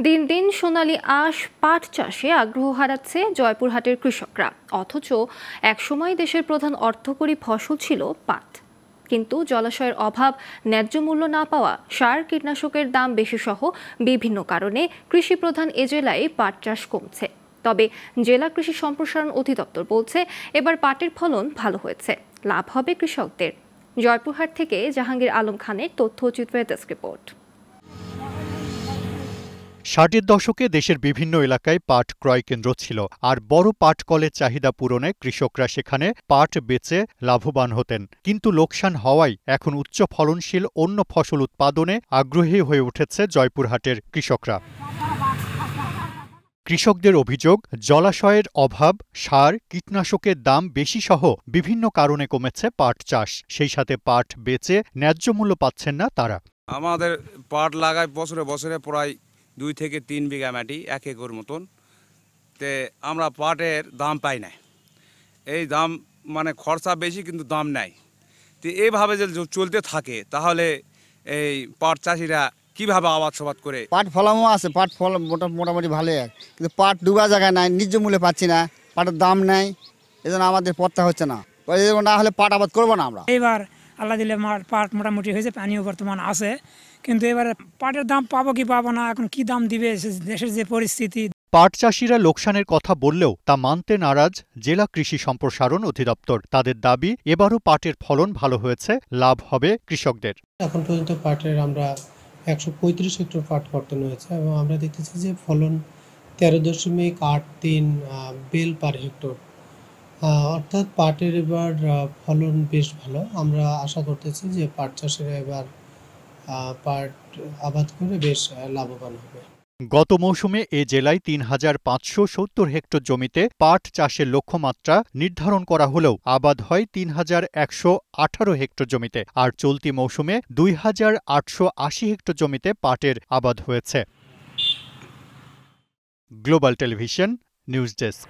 দিন দিন সোনালী আঁশ পাট চাষে আগ্রহ হারাচ্ছে জয়পুরহাটের কৃষকরা। অথচ একসময় দেশের প্রধান অর্থকরী ফসল ছিল পাট। কিন্তু জলাশয়ের অভাব, ন্যায্য মূল্য না পাওয়া, সার কীটনাশকের দাম বেশি সহ বিভিন্ন কারণে কৃষি প্রধান এ জেলায় পাট চাষ কমছে। তবে জেলা কৃষি সম্প্রসারণ অধিদপ্তর বলছে এবার পাটের ফলন ভালো হয়েছে, লাভ হবে কৃষকদের। জয়পুরহাট থেকে জাহাঙ্গীর আলম খানের তথ্যচিত্রের ডেস্ক রিপোর্ট। ৬০-এর দশকে দেশের বিভিন্ন এলাকায় পাট ক্রয় কেন্দ্র ছিল, আর বড় পাট কলের চাহিদা পূরণে কৃষকরা সেখানে পাট বেচে লাভবান হতেন। কিন্তু লোকসান হওয়ায় এখন উচ্চ ফলনশীল অন্য ফসল উৎপাদনে আগ্রহী হয়ে উঠেছে জয়পুরহাটের কৃষকরা। কৃষকদের অভিযোগ, জলাশয়ের অভাব, সার, কীটনাশকের দাম বেশি সহ বিভিন্ন কারণে কমেছে পাট চাষ। সেই সাথে পাট বেচে ন্যায্য মূল্য পাচ্ছেন না তারা। আমাদের পাট লাগায় বছরে বছরে প্রায় 2 থেকে 3 বিঘা মাটি, 1 একর মতন। তে আমরা পাটের দাম পাই না। এই দাম মানে খরচা বেশি কিন্তু দাম নাই। তো এইভাবে যদি চলতে থাকে তাহলে এই পাট চাষিরা কিভাবে আবাদ করে? পাট ফলনও আছে, পাট ফল মোটামুটি ভালোই, কিন্তু পাট ডুবা জায়গায় নাই, ন্যায্য মূল্যে পাচ্ছি না, পাটের দাম নেই, এজন্য আমাদের পড়তে হচ্ছে না। না হলে পাট আবাদ করবো না আমরা। এবার আল্লাহ দিলে পাট মোটামুটি হয়েছে, পানিও বর্তমান আছে, কিন্তু এবারে পাটের দাম পাবো কি পাবো না, এখন কি দাম দিবে দেশের যে পরিস্থিতি। পাট চাষিরা লোকসানের কথা বললেও তা মানতে নারাজ জেলা কৃষি সম্প্রসারণ অধিদপ্তর। তাদের দাবি, এবারও পাটের ফলন ভালো হয়েছে, লাভ হবে কৃষকদের। এখন পর্যন্ত পাটের আমরা 135 হেক্টর পাট কর্তন হয়েছে এবং আমরা দেখতেছি যে ফলন 13.83 বেল পার হেক্টর, অর্থাৎ পাটের এবার ফলন বেশ ভালো। আমরা আশা করতেছি যে পাট চাষিরা এবার পাট আবাদ করে বেশ লাভবান হবে। গত মৌসুমে এ জেলায় ৩,৫৭০ হেক্টর জমিতে পাট চাষের লক্ষ্যমাত্রা নির্ধারণ করা হলেও আবাদ হয় ৩,১১৮ হেক্টর জমিতে, আর চলতি মৌসুমে ২,৮৮০ হেক্টর জমিতে পাটের আবাদ হয়েছে। Global television news desk.